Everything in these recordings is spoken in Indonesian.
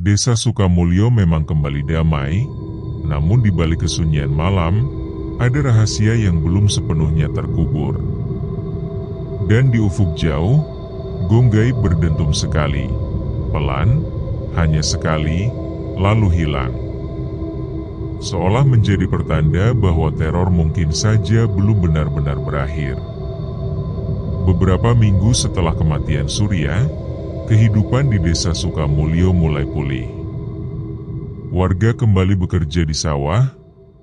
Desa Sukamulyo memang kembali damai, namun di balik kesunyian malam, ada rahasia yang belum sepenuhnya terkubur. Dan di ufuk jauh, gong gaib berdentum sekali, pelan, hanya sekali, lalu hilang. Seolah menjadi pertanda bahwa teror mungkin saja belum benar-benar berakhir. Beberapa minggu setelah kematian Surya, kehidupan di desa Sukamulyo mulai pulih. Warga kembali bekerja di sawah,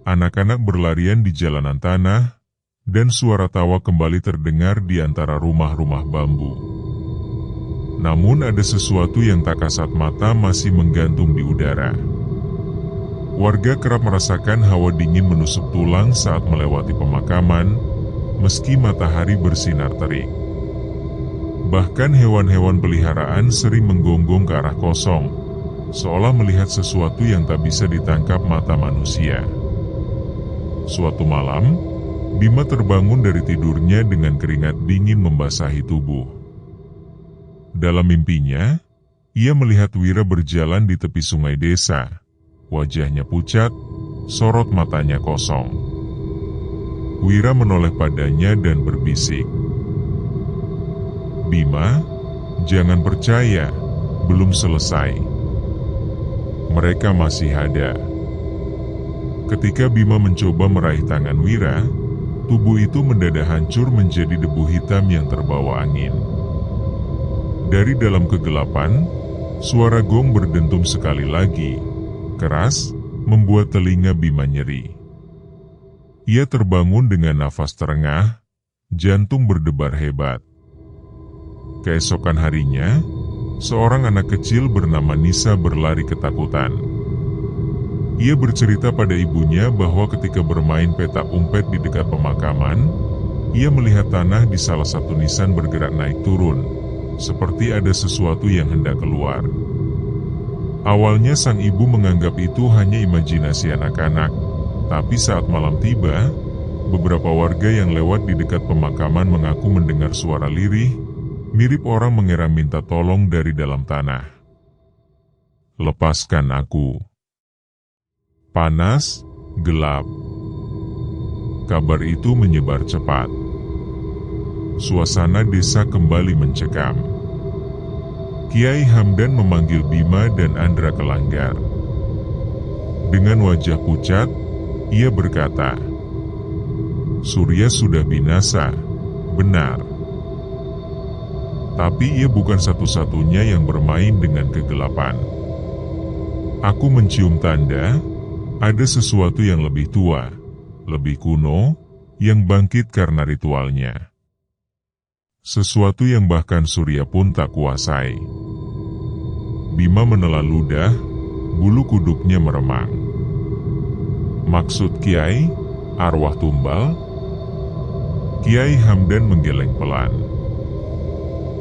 anak-anak berlarian di jalanan tanah, dan suara tawa kembali terdengar di antara rumah-rumah bambu. Namun ada sesuatu yang tak kasat mata masih menggantung di udara. Warga kerap merasakan hawa dingin menusuk tulang saat melewati pemakaman, meski matahari bersinar terik. Bahkan hewan-hewan peliharaan sering menggonggong ke arah kosong, seolah melihat sesuatu yang tak bisa ditangkap mata manusia. Suatu malam, Bima terbangun dari tidurnya dengan keringat dingin membasahi tubuh. Dalam mimpinya, ia melihat Wira berjalan di tepi sungai desa. Wajahnya pucat, sorot matanya kosong. Wira menoleh padanya dan berbisik, "Bima, jangan percaya, belum selesai. Mereka masih ada." Ketika Bima mencoba meraih tangan Wira, tubuh itu mendadak hancur menjadi debu hitam yang terbawa angin. Dari dalam kegelapan, suara gong berdentum sekali lagi, keras, membuat telinga Bima nyeri. Ia terbangun dengan nafas terengah, jantung berdebar hebat. Keesokan harinya, seorang anak kecil bernama Nisa berlari ketakutan. Ia bercerita pada ibunya bahwa ketika bermain petak umpet di dekat pemakaman, ia melihat tanah di salah satu nisan bergerak naik turun, seperti ada sesuatu yang hendak keluar. Awalnya sang ibu menganggap itu hanya imajinasi anak-anak, tapi saat malam tiba, beberapa warga yang lewat di dekat pemakaman mengaku mendengar suara lirih, mirip orang mengira minta tolong dari dalam tanah. "Lepaskan aku." Panas, gelap. Kabar itu menyebar cepat. Suasana desa kembali mencekam. Kiai Hamdan memanggil Bima dan Andra ke langgar. Dengan wajah pucat, ia berkata, "Surya sudah binasa, benar. Tapi ia bukan satu-satunya yang bermain dengan kegelapan. Aku mencium tanda, ada sesuatu yang lebih tua, lebih kuno, yang bangkit karena ritualnya. Sesuatu yang bahkan Surya pun tak kuasai." Bima menelan ludah, bulu kuduknya meremang. "Maksud Kiai, arwah tumbal?" Kiai Hamdan menggeleng pelan.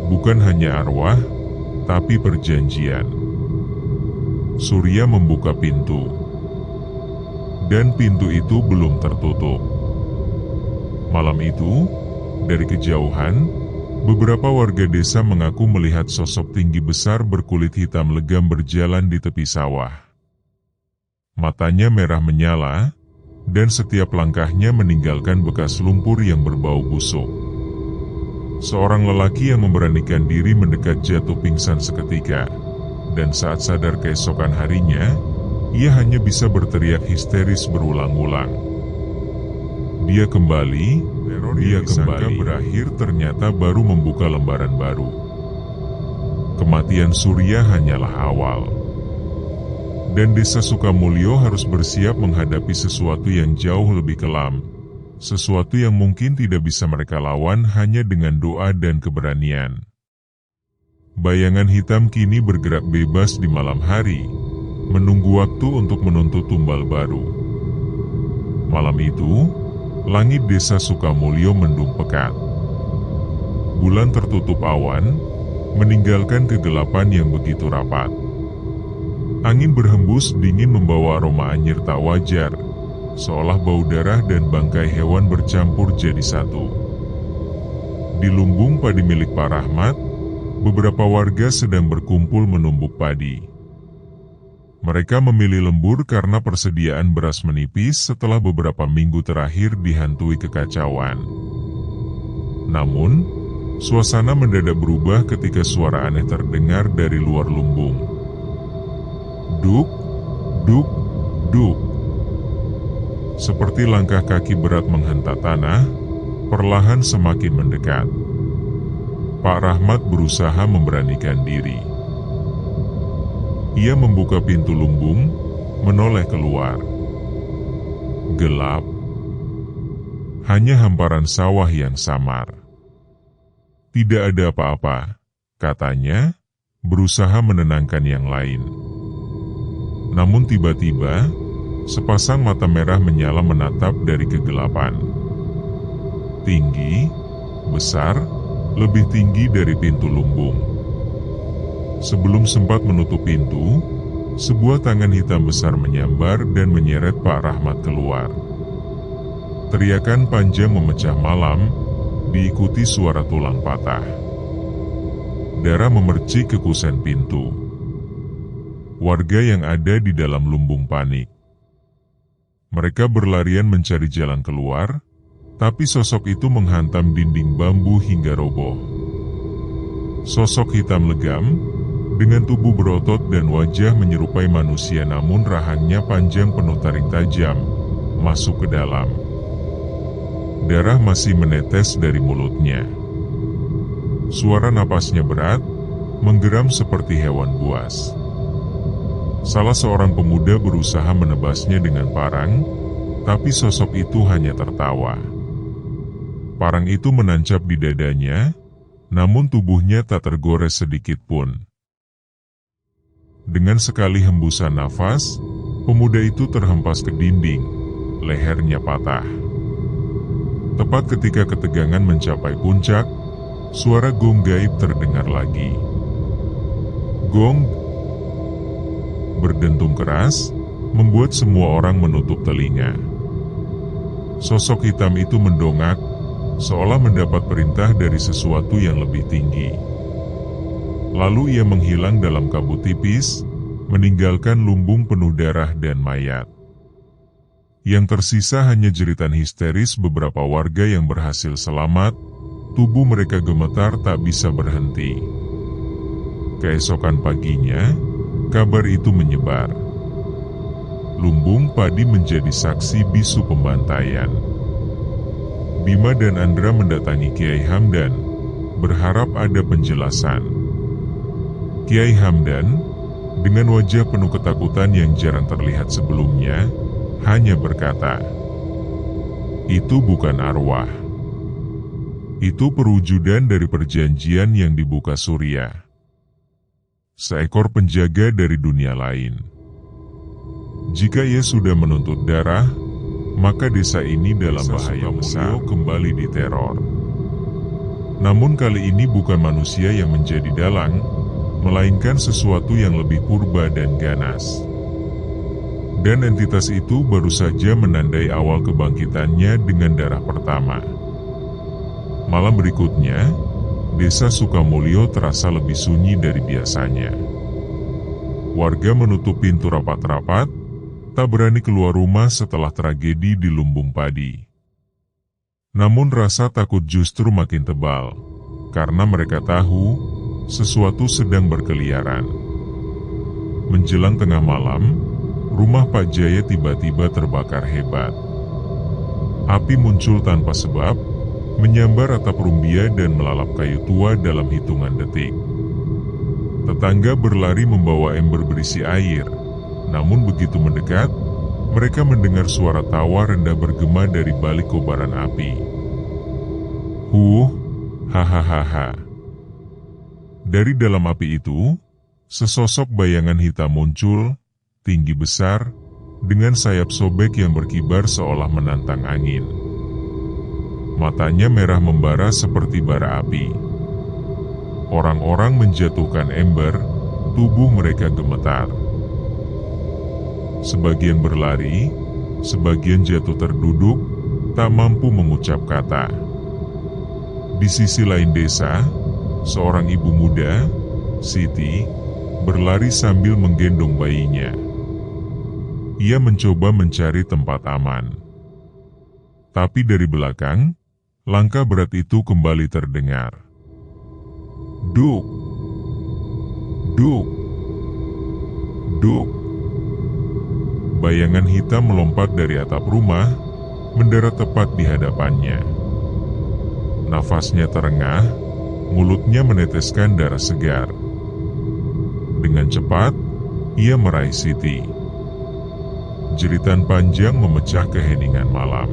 "Bukan hanya arwah, tapi perjanjian." Surya membuka pintu. Dan pintu itu belum tertutup. Malam itu, dari kejauhan, beberapa warga desa mengaku melihat sosok tinggi besar berkulit hitam legam berjalan di tepi sawah. Matanya merah menyala, dan setiap langkahnya meninggalkan bekas lumpur yang berbau busuk. Seorang lelaki yang memberanikan diri mendekat jatuh pingsan seketika, dan saat sadar keesokan harinya, ia hanya bisa berteriak histeris berulang-ulang. Dia kembali, berakhir ternyata baru membuka lembaran baru. Kematian Surya hanyalah awal. Dan desa Sukamulyo harus bersiap menghadapi sesuatu yang jauh lebih kelam. Sesuatu yang mungkin tidak bisa mereka lawan hanya dengan doa dan keberanian. Bayangan hitam kini bergerak bebas di malam hari, menunggu waktu untuk menuntut tumbal baru. Malam itu, langit desa Sukamulyo mendung pekat. Bulan tertutup awan, meninggalkan kegelapan yang begitu rapat. Angin berhembus dingin membawa aroma anyir tak wajar, seolah bau darah dan bangkai hewan bercampur jadi satu. Di lumbung padi milik Pak Rahmat, beberapa warga sedang berkumpul menumbuk padi. Mereka memilih lembur karena persediaan beras menipis setelah beberapa minggu terakhir dihantui kekacauan. Namun, suasana mendadak berubah ketika suara aneh terdengar dari luar lumbung. Duk, duk, duk. Seperti langkah kaki berat menghentak tanah, perlahan semakin mendekat. Pak Rahmat berusaha memberanikan diri. Ia membuka pintu lumbung, menoleh keluar. Gelap. Hanya hamparan sawah yang samar. Tidak ada apa-apa, katanya, berusaha menenangkan yang lain. Namun tiba-tiba, sepasang mata merah menyala menatap dari kegelapan. Tinggi, besar, lebih tinggi dari pintu lumbung. Sebelum sempat menutup pintu, sebuah tangan hitam besar menyambar dan menyeret Pak Rahmat keluar. Teriakan panjang memecah malam, diikuti suara tulang patah. Darah memercik ke kusen pintu. Warga yang ada di dalam lumbung panik. Mereka berlarian mencari jalan keluar, tapi sosok itu menghantam dinding bambu hingga roboh. Sosok hitam legam, dengan tubuh berotot dan wajah menyerupai manusia namun rahangnya panjang penuh taring tajam, masuk ke dalam. Darah masih menetes dari mulutnya. Suara napasnya berat, menggeram seperti hewan buas. Salah seorang pemuda berusaha menebasnya dengan parang, tapi sosok itu hanya tertawa. Parang itu menancap di dadanya, namun tubuhnya tak tergores sedikit pun. Dengan sekali hembusan nafas, pemuda itu terhempas ke dinding, lehernya patah. Tepat ketika ketegangan mencapai puncak, suara gong gaib terdengar lagi. Gong berdentum keras, membuat semua orang menutup telinga. Sosok hitam itu mendongak, seolah mendapat perintah dari sesuatu yang lebih tinggi. Lalu ia menghilang dalam kabut tipis, meninggalkan lumbung penuh darah dan mayat. Yang tersisa hanya jeritan histeris beberapa warga yang berhasil selamat, tubuh mereka gemetar tak bisa berhenti. Keesokan paginya, kabar itu menyebar. Lumbung padi menjadi saksi bisu pembantaian. Bima dan Andra mendatangi Kiai Hamdan, berharap ada penjelasan. Kiai Hamdan, dengan wajah penuh ketakutan yang jarang terlihat sebelumnya, hanya berkata, "Itu bukan arwah. Itu perwujudan dari perjanjian yang dibuka Surya. Seekor penjaga dari dunia lain. Jika ia sudah menuntut darah, maka desa ini dalam bahaya besar kembali diteror. Namun kali ini bukan manusia yang menjadi dalang, melainkan sesuatu yang lebih purba dan ganas. Dan entitas itu baru saja menandai awal kebangkitannya dengan darah pertama. Malam berikutnya, desa Sukamulyo terasa lebih sunyi dari biasanya. Warga menutup pintu rapat-rapat, tak berani keluar rumah setelah tragedi di lumbung padi. Namun rasa takut justru makin tebal, karena mereka tahu sesuatu sedang berkeliaran. Menjelang tengah malam, rumah Pak Jaya tiba-tiba terbakar hebat. Api muncul tanpa sebab, menyambar atap rumbia dan melalap kayu tua dalam hitungan detik. Tetangga berlari membawa ember berisi air, namun begitu mendekat, mereka mendengar suara tawa rendah bergema dari balik kobaran api. Hahaha. Dari dalam api itu, sesosok bayangan hitam muncul, tinggi besar, dengan sayap sobek yang berkibar seolah menantang angin. Matanya merah membara seperti bara api. Orang-orang menjatuhkan ember, tubuh mereka gemetar. Sebagian berlari, sebagian jatuh terduduk, tak mampu mengucap kata. Di sisi lain desa, seorang ibu muda, Siti, berlari sambil menggendong bayinya. Ia mencoba mencari tempat aman. Tapi dari belakang, langkah berat itu kembali terdengar. Duk, duk, duk. Bayangan hitam melompat dari atap rumah, mendarat tepat di hadapannya. Nafasnya terengah, mulutnya meneteskan darah segar. Dengan cepat, ia meraih Siti. Jeritan panjang memecah keheningan malam.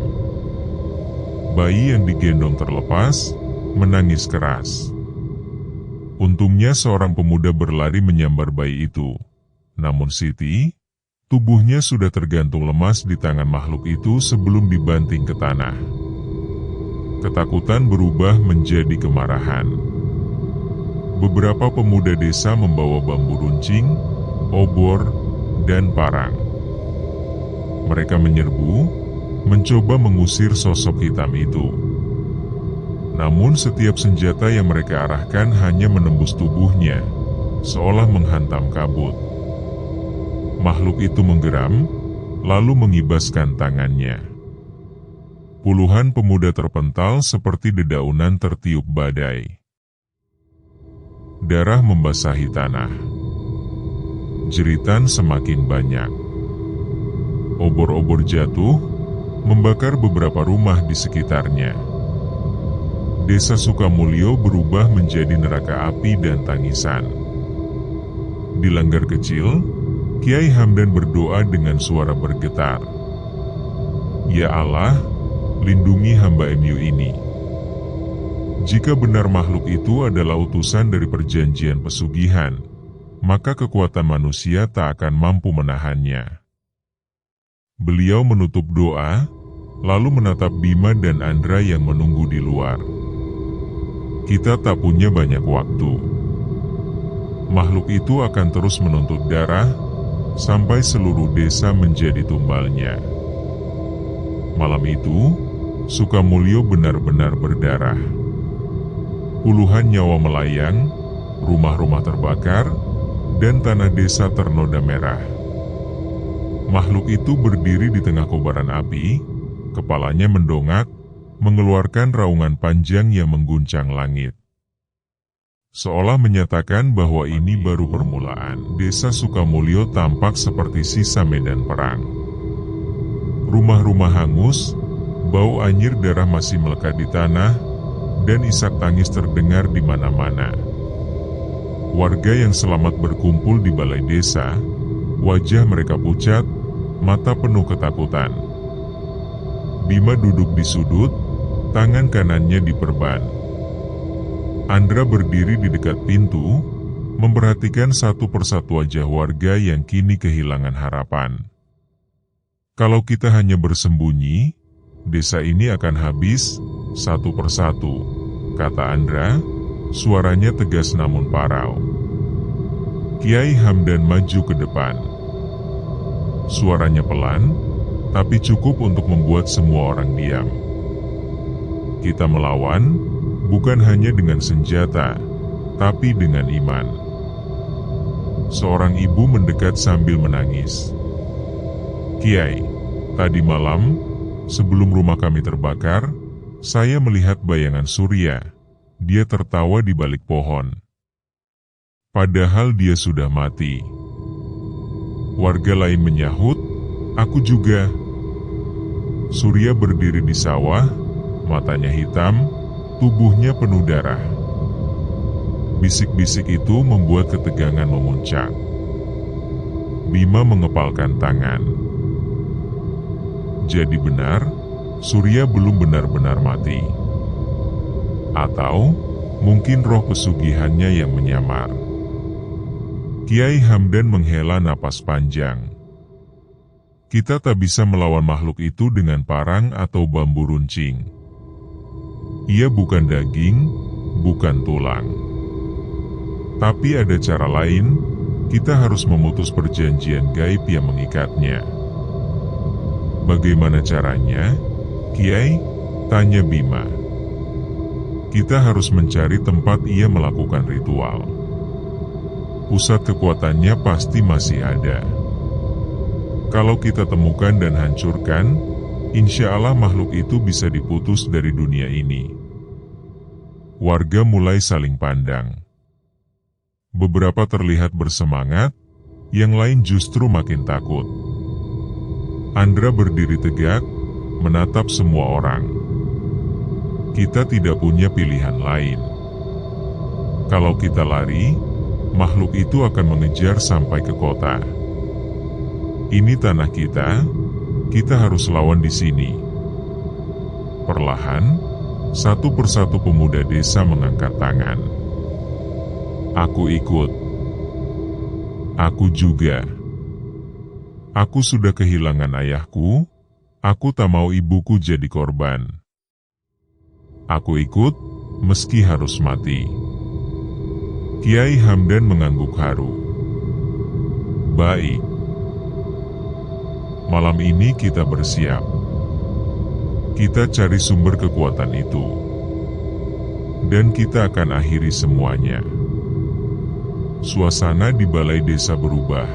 Bayi yang digendong terlepas, menangis keras. Untungnya seorang pemuda berlari menyambar bayi itu. Namun Siti, tubuhnya sudah tergantung lemas di tangan makhluk itu sebelum dibanting ke tanah. Ketakutan berubah menjadi kemarahan. Beberapa pemuda desa membawa bambu runcing, obor, dan parang. Mereka menyerbu, mencoba mengusir sosok hitam itu. Namun setiap senjata yang mereka arahkan hanya menembus tubuhnya, seolah menghantam kabut. Makhluk itu menggeram, lalu mengibaskan tangannya. Puluhan pemuda terpental seperti dedaunan tertiup badai. Darah membasahi tanah. Jeritan semakin banyak. Obor-obor jatuh, membakar beberapa rumah di sekitarnya. Desa Sukamulyo berubah menjadi neraka api dan tangisan. Di langgar kecil, Kiai Hamdan berdoa dengan suara bergetar. Ya Allah, lindungi hamba MU ini. Jika benar makhluk itu adalah utusan dari perjanjian pesugihan, maka kekuatan manusia tak akan mampu menahannya. Beliau menutup doa, lalu menatap Bima dan Andra yang menunggu di luar. Kita tak punya banyak waktu. Makhluk itu akan terus menuntut darah, sampai seluruh desa menjadi tumbalnya. Malam itu, Sukamulyo benar-benar berdarah. Puluhan nyawa melayang, rumah-rumah terbakar, dan tanah desa ternoda merah. Makhluk itu berdiri di tengah kobaran api, kepalanya mendongak, mengeluarkan raungan panjang yang mengguncang langit. Seolah menyatakan bahwa ini baru permulaan. Desa Sukamulyo tampak seperti sisa medan perang. Rumah-rumah hangus, bau anyir darah masih melekat di tanah, dan isak tangis terdengar di mana-mana. Warga yang selamat berkumpul di balai desa, wajah mereka pucat, mata penuh ketakutan. Bima duduk di sudut, tangan kanannya diperban. Andra berdiri di dekat pintu, memperhatikan satu persatu wajah warga yang kini kehilangan harapan. Kalau kita hanya bersembunyi, desa ini akan habis satu persatu, kata Andra, suaranya tegas namun parau. Kiai Hamdan maju ke depan. Suaranya pelan, tapi cukup untuk membuat semua orang diam. Kita melawan, bukan hanya dengan senjata, tapi dengan iman. Seorang ibu mendekat sambil menangis. Kiai, tadi malam, sebelum rumah kami terbakar, saya melihat bayangan Surya. Dia tertawa di balik pohon. Padahal dia sudah mati. Warga lain menyahut, aku juga. Surya berdiri di sawah, matanya hitam, tubuhnya penuh darah. Bisik-bisik itu membuat ketegangan memuncak. Bima mengepalkan tangan. Jadi benar, Surya belum benar-benar mati. Atau mungkin roh pesugihannya yang menyamar. Kiai Hamdan menghela napas panjang. Kita tak bisa melawan makhluk itu dengan parang atau bambu runcing. Ia bukan daging, bukan tulang. Tapi ada cara lain, kita harus memutus perjanjian gaib yang mengikatnya. Bagaimana caranya, Kiai? Tanya Bima. Kita harus mencari tempat ia melakukan ritual. Pusat kekuatannya pasti masih ada. Kalau kita temukan dan hancurkan, insya Allah makhluk itu bisa diputus dari dunia ini. Warga mulai saling pandang. Beberapa terlihat bersemangat, yang lain justru makin takut. Andra berdiri tegak, menatap semua orang. Kita tidak punya pilihan lain. Kalau kita lari, makhluk itu akan mengejar sampai ke kota. Ini tanah kita harus lawan di sini. Perlahan, satu persatu pemuda desa mengangkat tangan. Aku ikut. Aku juga. Aku sudah kehilangan ayahku, aku tak mau ibuku jadi korban. Aku ikut, meski harus mati. Kiai Hamdan mengangguk haru. Baik. Malam ini kita bersiap. Kita cari sumber kekuatan itu. Dan kita akan akhiri semuanya. Suasana di balai desa berubah.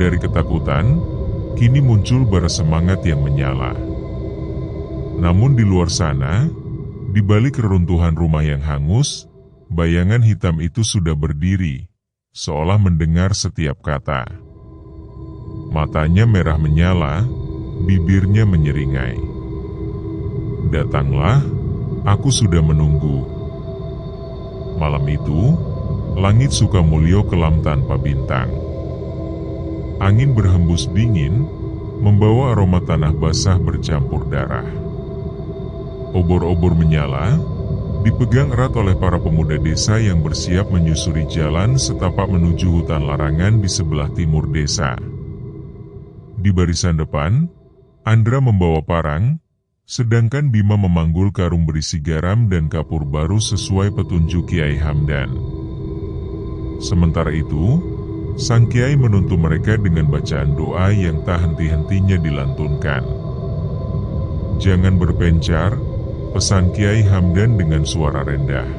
Dari ketakutan, kini muncul bara semangat yang menyala. Namun di luar sana, di balik reruntuhan rumah yang hangus, bayangan hitam itu sudah berdiri, seolah mendengar setiap kata. Matanya merah menyala, bibirnya menyeringai. Datanglah, aku sudah menunggu. Malam itu, langit Sukamulyo kelam tanpa bintang. Angin berhembus dingin, membawa aroma tanah basah bercampur darah. Obor-obor menyala, dipegang erat oleh para pemuda desa yang bersiap menyusuri jalan setapak menuju hutan larangan di sebelah timur desa. Di barisan depan, Andra membawa parang, sedangkan Bima memanggul karung berisi garam dan kapur baru sesuai petunjuk Kiai Hamdan. Sementara itu, sang Kiai menuntun mereka dengan bacaan doa yang tak henti-hentinya dilantunkan. Jangan berpencar, pesan Kiai Hamdan dengan suara rendah.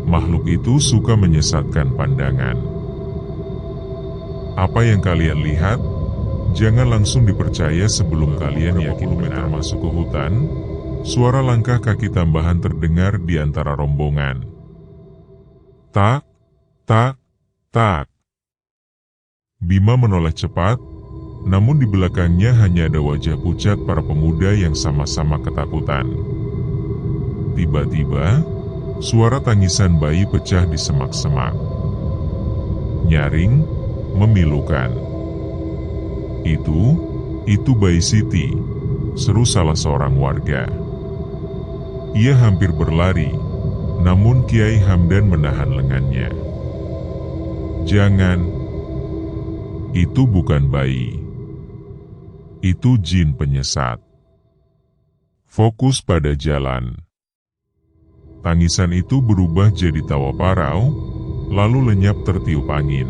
Makhluk itu suka menyesatkan pandangan. Apa yang kalian lihat, jangan langsung dipercaya sebelum kalian yakin benar. Masuk ke hutan, suara langkah kaki tambahan terdengar di antara rombongan. Tak, tak, tak. Bima menoleh cepat, namun di belakangnya hanya ada wajah pucat para pemuda yang sama-sama ketakutan. Tiba-tiba, suara tangisan bayi pecah di semak-semak. Nyaring, memilukan. Itu bayi Siti, seru salah seorang warga. Ia hampir berlari, namun Kiai Hamdan menahan lengannya. Jangan, itu bukan bayi. Itu jin penyesat. Fokus pada jalan. Tangisan itu berubah jadi tawa parau, lalu lenyap tertiup angin.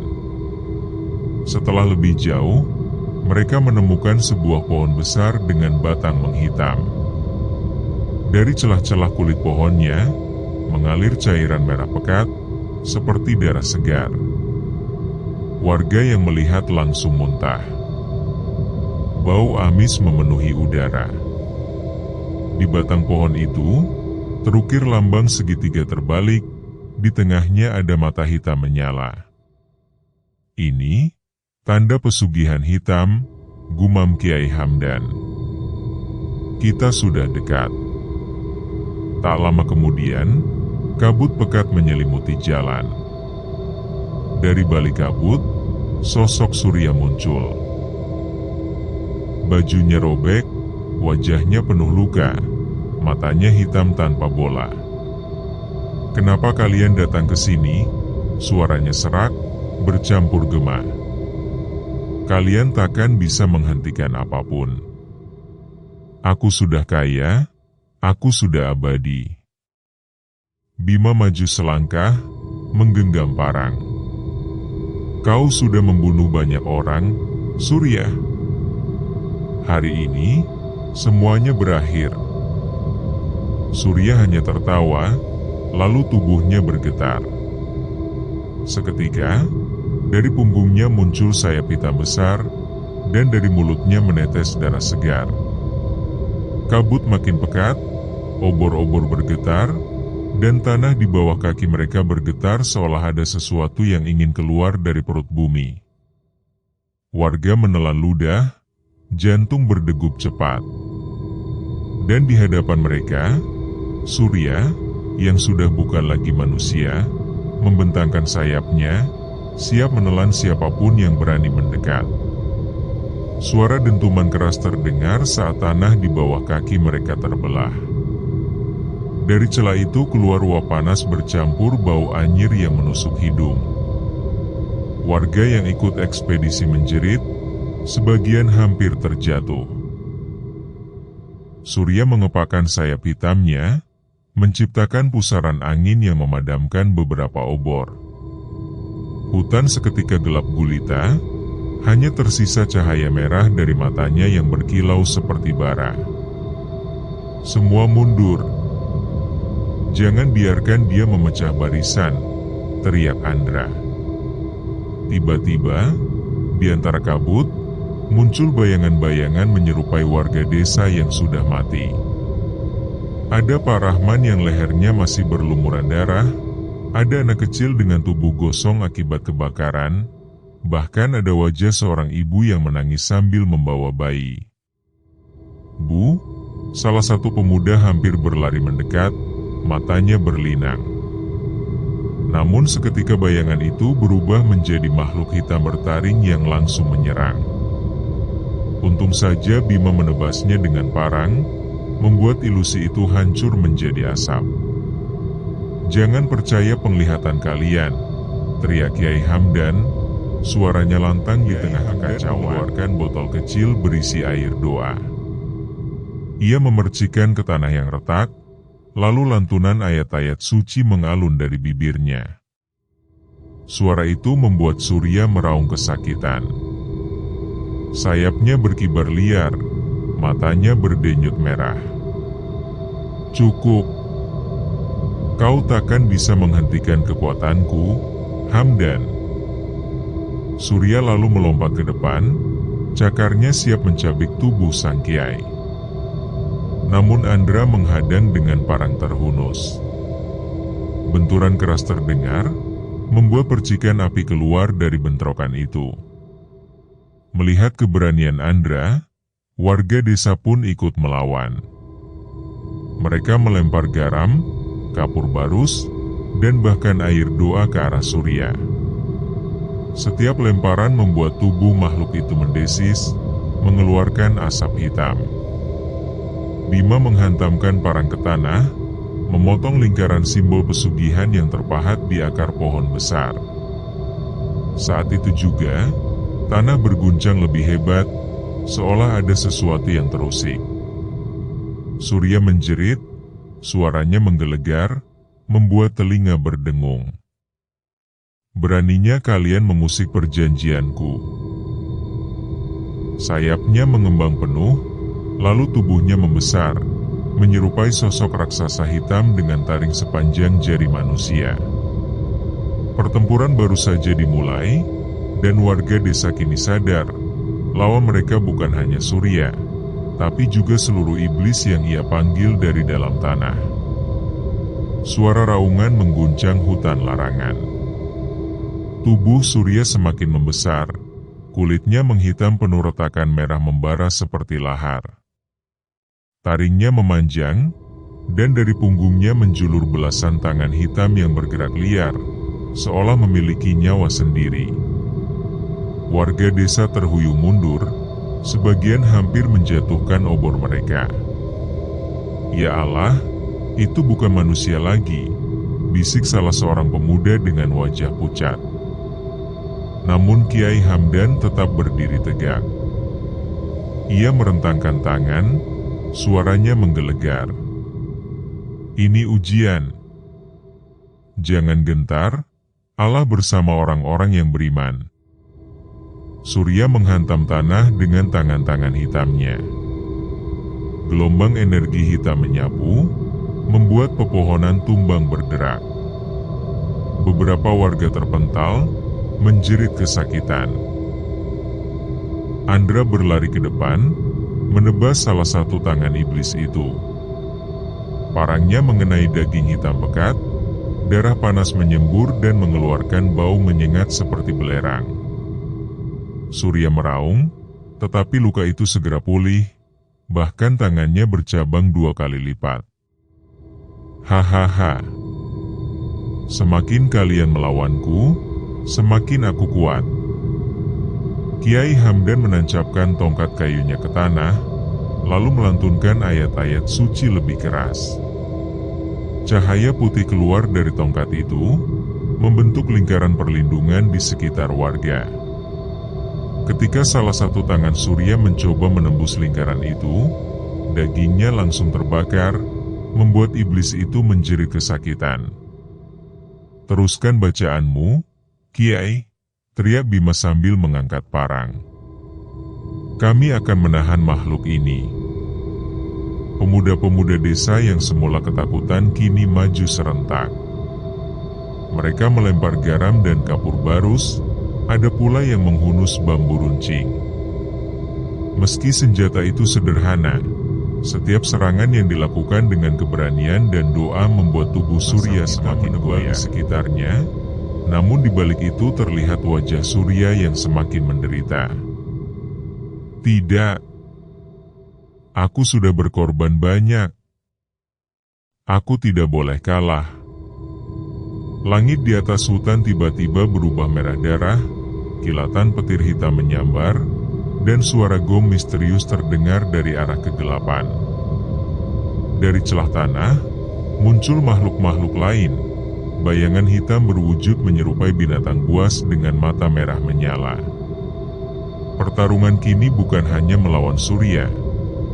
Setelah lebih jauh, mereka menemukan sebuah pohon besar dengan batang menghitam. Dari celah-celah kulit pohonnya, mengalir cairan merah pekat, seperti darah segar. Warga yang melihat langsung muntah. Bau amis memenuhi udara. Di batang pohon itu, terukir lambang segitiga terbalik, di tengahnya ada mata hitam menyala. Ini, tanda pesugihan hitam, gumam Kiai Hamdan. Kita sudah dekat. Tak lama kemudian, kabut pekat menyelimuti jalan. Dari balik kabut, sosok Surya muncul. Bajunya robek, wajahnya penuh luka, matanya hitam tanpa bola. Kenapa kalian datang ke sini? Suaranya serak, bercampur gema. Kalian takkan bisa menghentikan apapun. Aku sudah kaya, aku sudah abadi. Bima maju selangkah, menggenggam parang. Kau sudah membunuh banyak orang, Surya. Hari ini, semuanya berakhir. Surya hanya tertawa, lalu tubuhnya bergetar. Seketika, Dari punggungnya muncul sayap hitam besar, dan dari mulutnya menetes darah segar. Kabut makin pekat, obor-obor bergetar, dan tanah di bawah kaki mereka bergetar seolah ada sesuatu yang ingin keluar dari perut bumi. Warga menelan ludah, jantung berdegup cepat. Dan di hadapan mereka, Surya, yang sudah bukan lagi manusia, membentangkan sayapnya, siap menelan siapapun yang berani mendekat. Suara dentuman keras terdengar saat tanah di bawah kaki mereka terbelah. Dari celah itu keluar uap panas bercampur bau anyir yang menusuk hidung. Warga yang ikut ekspedisi menjerit, sebagian hampir terjatuh. Surya mengepakkan sayap hitamnya, menciptakan pusaran angin yang memadamkan beberapa obor. Hutan seketika gelap gulita, hanya tersisa cahaya merah dari matanya yang berkilau seperti bara. Semua mundur. Jangan biarkan dia memecah barisan, teriak Andra. Tiba-tiba, di antara kabut, muncul bayangan-bayangan menyerupai warga desa yang sudah mati. Ada Pak Rahman yang lehernya masih berlumuran darah, ada anak kecil dengan tubuh gosong akibat kebakaran, bahkan ada wajah seorang ibu yang menangis sambil membawa bayi. "Bu," salah satu pemuda hampir berlari mendekat, matanya berlinang. Namun seketika bayangan itu berubah menjadi makhluk hitam bertaring yang langsung menyerang. Untung saja Bima menebasnya dengan parang, membuat ilusi itu hancur menjadi asap. "Jangan percaya penglihatan kalian," teriak Kiai Hamdan. Suaranya lantang di tengah kekacauan. Mengeluarkan botol kecil berisi air doa. Ia memercikkan ke tanah yang retak, lalu lantunan ayat-ayat suci mengalun dari bibirnya. Suara itu membuat Surya meraung kesakitan. Sayapnya berkibar liar, matanya berdenyut merah. "Cukup. Kau takkan bisa menghentikan kekuatanku, Hamdan." Surya lalu melompat ke depan, cakarnya siap mencabik tubuh sang kiai. Namun Andra menghadang dengan parang terhunus. Benturan keras terdengar, membuat percikan api keluar dari bentrokan itu. Melihat keberanian Andra, warga desa pun ikut melawan. Mereka melempar garam, kapur barus, dan bahkan air doa ke arah Surya. Setiap lemparan membuat tubuh makhluk itu mendesis, mengeluarkan asap hitam. Bima menghantamkan parang ke tanah, memotong lingkaran simbol pesugihan yang terpahat di akar pohon besar. Saat itu juga, tanah berguncang lebih hebat, seolah ada sesuatu yang terusik. Surya menjerit, suaranya menggelegar, membuat telinga berdengung. "Beraninya kalian mengusik perjanjianku." Sayapnya mengembang penuh, lalu tubuhnya membesar, menyerupai sosok raksasa hitam dengan taring sepanjang jari manusia. Pertempuran baru saja dimulai, dan warga desa kini sadar, lawan mereka bukan hanya Surya, tapi juga seluruh iblis yang ia panggil dari dalam tanah. Suara raungan mengguncang hutan larangan. Tubuh Surya semakin membesar, kulitnya menghitam penuh retakan merah membara seperti lahar. Taringnya memanjang, dan dari punggungnya menjulur belasan tangan hitam yang bergerak liar, seolah memiliki nyawa sendiri. Warga desa terhuyung mundur, sebagian hampir menjatuhkan obor mereka. "Ya Allah, itu bukan manusia lagi," bisik salah seorang pemuda dengan wajah pucat. Namun Kiai Hamdan tetap berdiri tegak. Ia merentangkan tangan, suaranya menggelegar. "Ini ujian. Jangan gentar, Allah bersama orang-orang yang beriman." Surya menghantam tanah dengan tangan-tangan hitamnya. Gelombang energi hitam menyapu, membuat pepohonan tumbang berderak. Beberapa warga terpental, menjerit kesakitan. Andra berlari ke depan, menebas salah satu tangan iblis itu. Parangnya mengenai daging hitam pekat, darah panas menyembur dan mengeluarkan bau menyengat seperti belerang. Surya meraung, tetapi luka itu segera pulih, bahkan tangannya bercabang 2 kali lipat. Hahaha. Semakin kalian melawanku, semakin aku kuat. Kiai Hamdan menancapkan tongkat kayunya ke tanah, lalu melantunkan ayat-ayat suci lebih keras. Cahaya putih keluar dari tongkat itu, membentuk lingkaran perlindungan di sekitar warga. Ketika salah satu tangan Surya mencoba menembus lingkaran itu, dagingnya langsung terbakar, membuat iblis itu menjerit kesakitan. "Teruskan bacaanmu, Kiai," teriak Bima sambil mengangkat parang. "Kami akan menahan makhluk ini." Pemuda-pemuda desa yang semula ketakutan kini maju serentak. Mereka melempar garam dan kapur barus, ada pula yang menghunus bambu runcing. Meski senjata itu sederhana, setiap serangan yang dilakukan dengan keberanian dan doa membuat tubuh Surya semakin goyah di sekitarnya. Namun di balik itu terlihat wajah Surya yang semakin menderita. "Tidak. Aku sudah berkorban banyak. Aku tidak boleh kalah." Langit di atas hutan tiba-tiba berubah merah darah, kilatan petir hitam menyambar, dan suara gong misterius terdengar dari arah kegelapan. Dari celah tanah, muncul makhluk-makhluk lain. Bayangan hitam berwujud menyerupai binatang buas dengan mata merah menyala. Pertarungan kini bukan hanya melawan Surya,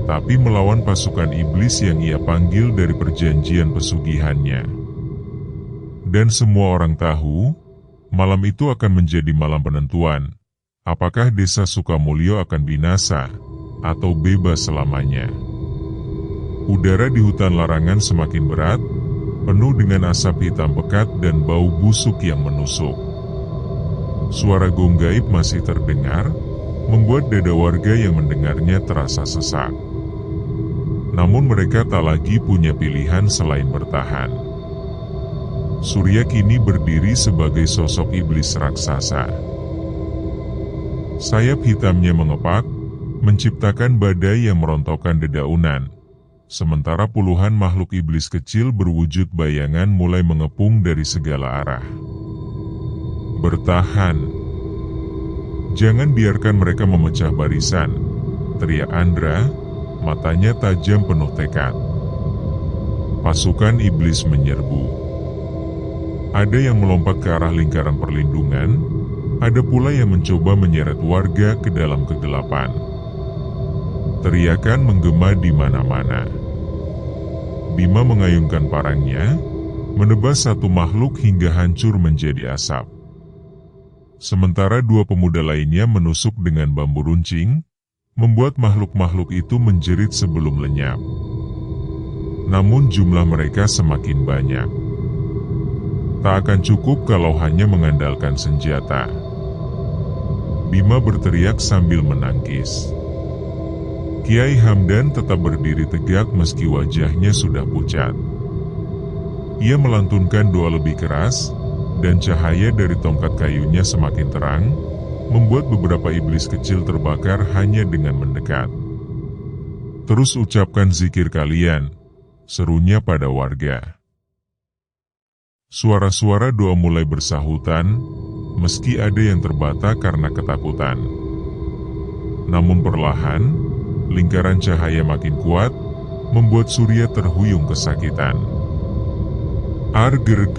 tapi melawan pasukan iblis yang ia panggil dari perjanjian pesugihannya. Dan semua orang tahu, malam itu akan menjadi malam penentuan. Apakah desa Sukamulyo akan binasa, atau bebas selamanya? Udara di hutan larangan semakin berat, penuh dengan asap hitam pekat dan bau busuk yang menusuk. Suara gong gaib masih terdengar, membuat dada warga yang mendengarnya terasa sesak. Namun mereka tak lagi punya pilihan selain bertahan. Surya kini berdiri sebagai sosok iblis raksasa. Sayap hitamnya mengepak, menciptakan badai yang merontokkan dedaunan. Sementara puluhan makhluk iblis kecil berwujud bayangan mulai mengepung dari segala arah. "Bertahan. Jangan biarkan mereka memecah barisan," teriak Andra, matanya tajam penuh tekad. Pasukan iblis menyerbu. Ada yang melompat ke arah lingkaran perlindungan, ada pula yang mencoba menyeret warga ke dalam kegelapan. Teriakan menggema di mana-mana. Bima mengayunkan parangnya, menebas satu makhluk hingga hancur menjadi asap. Sementara 2 pemuda lainnya menusuk dengan bambu runcing, membuat makhluk-makhluk itu menjerit sebelum lenyap. Namun jumlah mereka semakin banyak. Tak akan cukup kalau hanya mengandalkan senjata. Bima berteriak sambil menangkis. Kiai Hamdan tetap berdiri tegak meski wajahnya sudah pucat. Ia melantunkan doa lebih keras, dan cahaya dari tongkat kayunya semakin terang, membuat beberapa iblis kecil terbakar hanya dengan mendekat. "Terus ucapkan zikir kalian," serunya pada warga. Suara-suara doa mulai bersahutan, meski ada yang terbata karena ketakutan. Namun perlahan, lingkaran cahaya makin kuat, membuat Surya terhuyung kesakitan. "Argerg!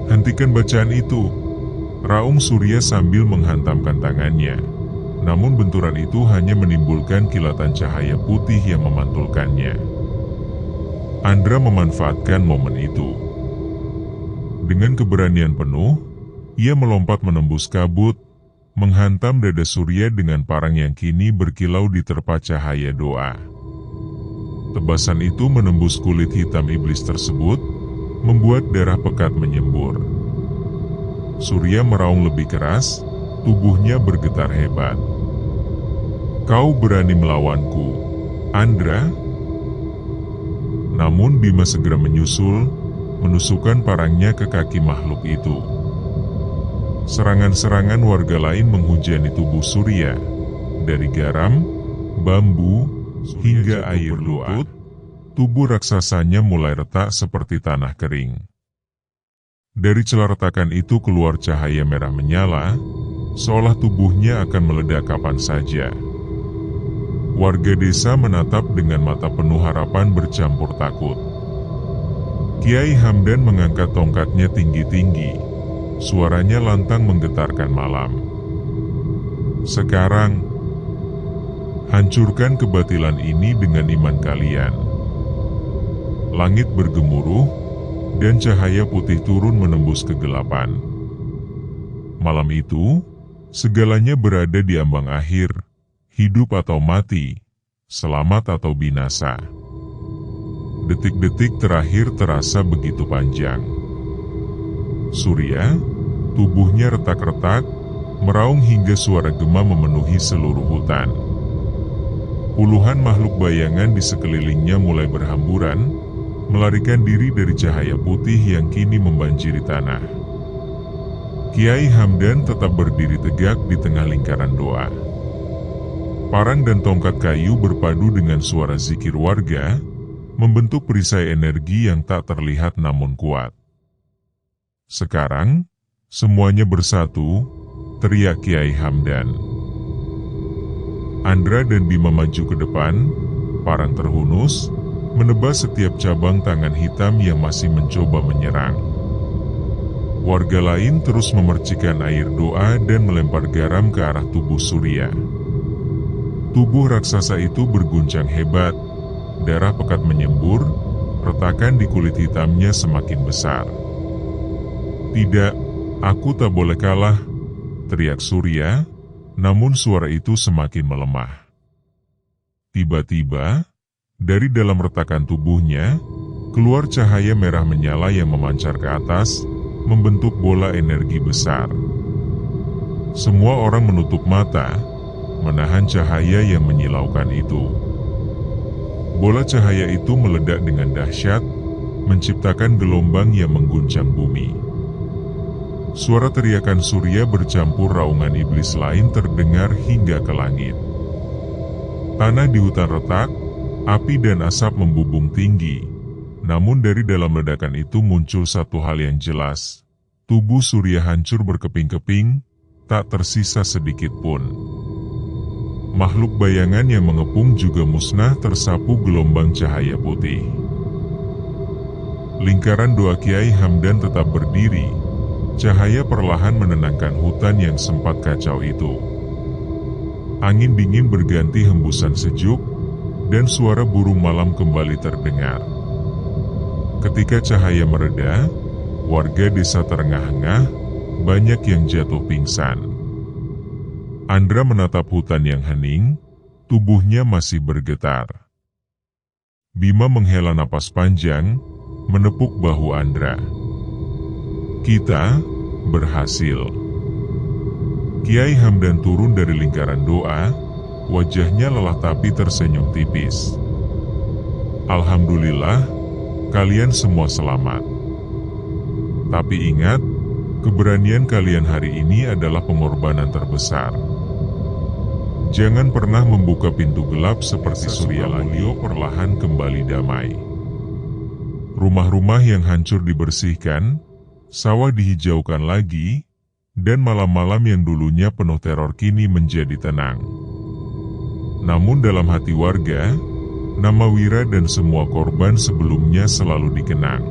Hentikan bacaan itu!" raung Surya sambil menghantamkan tangannya. Namun benturan itu hanya menimbulkan kilatan cahaya putih yang memantulkannya. Andra memanfaatkan momen itu. Dengan keberanian penuh, ia melompat menembus kabut, menghantam dada Surya dengan parang yang kini berkilau diterpa cahaya doa. Tebasan itu menembus kulit hitam iblis tersebut, membuat darah pekat menyembur. Surya meraung lebih keras, tubuhnya bergetar hebat. "Kau berani melawanku, Andra?" Namun Bima segera menyusul, menusukkan parangnya ke kaki makhluk itu. Serangan-serangan warga lain menghujani tubuh Surya, dari garam, bambu, hingga air lutut. Tubuh raksasanya mulai retak seperti tanah kering. Dari celah retakan itu keluar cahaya merah menyala, seolah tubuhnya akan meledak kapan saja. Warga desa menatap dengan mata penuh harapan bercampur takut. Kiai Hamdan mengangkat tongkatnya tinggi-tinggi, suaranya lantang menggetarkan malam. "Sekarang, hancurkan kebatilan ini dengan iman kalian." Langit bergemuruh, dan cahaya putih turun menembus kegelapan. Malam itu, segalanya berada di ambang akhir, hidup atau mati, selamat atau binasa. Detik-detik terakhir terasa begitu panjang. Surya, tubuhnya retak-retak, meraung hingga suara gema memenuhi seluruh hutan. Puluhan makhluk bayangan di sekelilingnya mulai berhamburan, melarikan diri dari cahaya putih yang kini membanjiri tanah. Kiai Hamdan tetap berdiri tegak di tengah lingkaran doa. Parang dan tongkat kayu berpadu dengan suara zikir warga, membentuk perisai energi yang tak terlihat namun kuat. "Sekarang, semuanya bersatu," teriak Kiai Hamdan. Andra dan Bima maju ke depan, parang terhunus, menebas setiap cabang tangan hitam yang masih mencoba menyerang. Warga lain terus memercikan air doa dan melempar garam ke arah tubuh Surya. Tubuh raksasa itu berguncang hebat, darah pekat menyembur, retakan di kulit hitamnya semakin besar. "Tidak, aku tak boleh kalah," teriak Surya, namun suara itu semakin melemah. Tiba-tiba, dari dalam retakan tubuhnya, keluar cahaya merah menyala yang memancar ke atas, membentuk bola energi besar. Semua orang menutup mata, menahan cahaya yang menyilaukan itu. Bola cahaya itu meledak dengan dahsyat, menciptakan gelombang yang mengguncang bumi. Suara teriakan Surya bercampur raungan iblis lain terdengar hingga ke langit. Tanah di hutan retak, api dan asap membubung tinggi, namun dari dalam ledakan itu muncul satu hal yang jelas. Tubuh Surya hancur berkeping-keping, tak tersisa sedikit pun. Makhluk bayangan yang mengepung juga musnah tersapu gelombang cahaya putih. Lingkaran doa Kiai Hamdan tetap berdiri, cahaya perlahan menenangkan hutan yang sempat kacau itu. Angin dingin berganti hembusan sejuk, dan suara burung malam kembali terdengar. Ketika cahaya mereda, warga desa terengah-engah, banyak yang jatuh pingsan. Andra menatap hutan yang hening, tubuhnya masih bergetar. Bima menghela napas panjang, menepuk bahu Andra. "Kita berhasil." Kiai Hamdan turun dari lingkaran doa, wajahnya lelah tapi tersenyum tipis. "Alhamdulillah, kalian semua selamat. Tapi ingat, keberanian kalian hari ini adalah pengorbanan terbesar. Jangan pernah membuka pintu gelap seperti Surya lagi." Perlahan kembali damai. Rumah-rumah yang hancur dibersihkan, sawah dihijaukan lagi, dan malam-malam yang dulunya penuh teror kini menjadi tenang. Namun dalam hati warga, nama Wira dan semua korban sebelumnya selalu dikenang.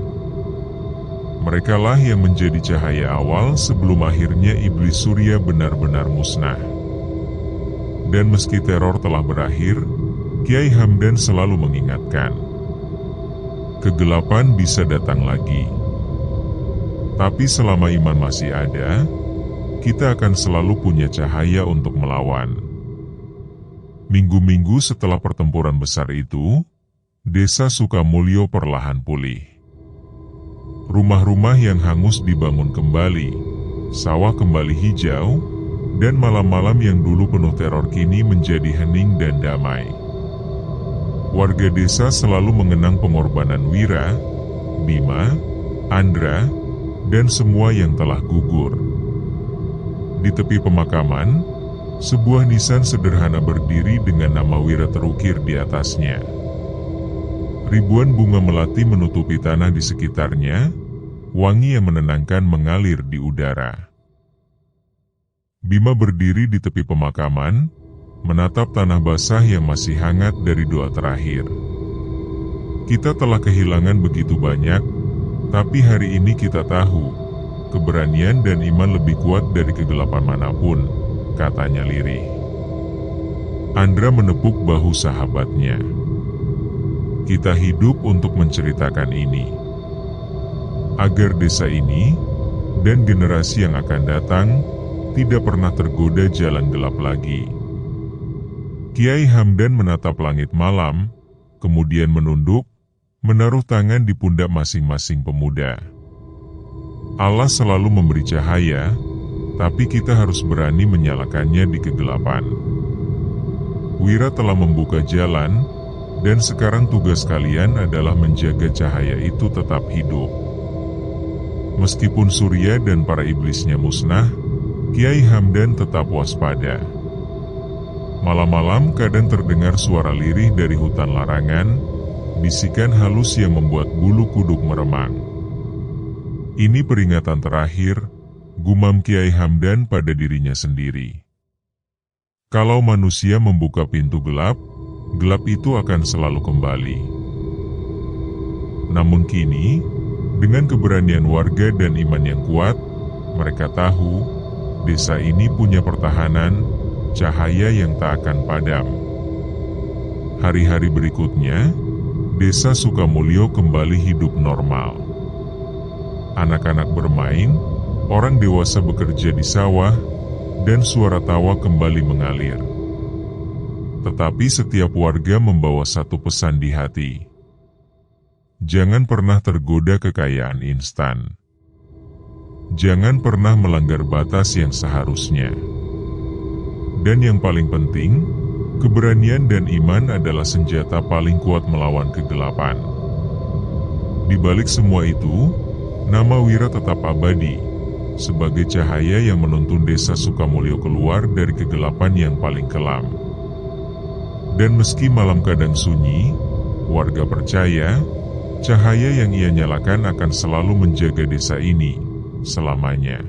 Merekalah yang menjadi cahaya awal sebelum akhirnya iblis Surya benar-benar musnah. Dan meski teror telah berakhir, Kiai Hamdan selalu mengingatkan, kegelapan bisa datang lagi. Tapi selama iman masih ada, kita akan selalu punya cahaya untuk melawan. Minggu-minggu setelah pertempuran besar itu, desa Sukamulyo perlahan pulih. Rumah-rumah yang hangus dibangun kembali, sawah kembali hijau, dan malam-malam yang dulu penuh teror kini menjadi hening dan damai. Warga desa selalu mengenang pengorbanan Wira, Bima, Andra, dan semua yang telah gugur. Di tepi pemakaman, sebuah nisan sederhana berdiri dengan nama Wira terukir di atasnya. Ribuan bunga melati menutupi tanah di sekitarnya, wangi yang menenangkan mengalir di udara. Bima berdiri di tepi pemakaman, menatap tanah basah yang masih hangat dari doa terakhir. Kita telah kehilangan begitu banyak, tapi hari ini kita tahu, keberanian dan iman lebih kuat dari kegelapan manapun, katanya lirih. Andra menepuk bahu sahabatnya. Kita hidup untuk menceritakan ini, agar desa ini dan generasi yang akan datang tidak pernah tergoda jalan gelap lagi. Kiai Hamdan menatap langit malam, kemudian menunduk, menaruh tangan di pundak masing-masing pemuda. Allah selalu memberi cahaya, tapi kita harus berani menyalakannya di kegelapan. Wira telah membuka jalan, dan sekarang tugas kalian adalah menjaga cahaya itu tetap hidup. Meskipun Surya dan para iblisnya musnah, Kiai Hamdan tetap waspada. Malam-malam kadang terdengar suara lirih dari hutan larangan, bisikan halus yang membuat bulu kuduk meremang. Ini peringatan terakhir, gumam Kiai Hamdan pada dirinya sendiri. Kalau manusia membuka pintu gelap, gelap itu akan selalu kembali. Namun kini, dengan keberanian warga dan iman yang kuat, mereka tahu, desa ini punya pertahanan, cahaya yang tak akan padam. Hari-hari berikutnya, desa Sukamulyo kembali hidup normal. Anak-anak bermain, orang dewasa bekerja di sawah, dan suara tawa kembali mengalir. Tetapi setiap warga membawa satu pesan di hati. Jangan pernah tergoda kekayaan instan. Jangan pernah melanggar batas yang seharusnya. Dan yang paling penting, keberanian dan iman adalah senjata paling kuat melawan kegelapan. Di balik semua itu, nama Wira tetap abadi, sebagai cahaya yang menuntun desa Sukamulyo keluar dari kegelapan yang paling kelam. Dan meski malam kadang sunyi, warga percaya, cahaya yang ia nyalakan akan selalu menjaga desa ini selamanya.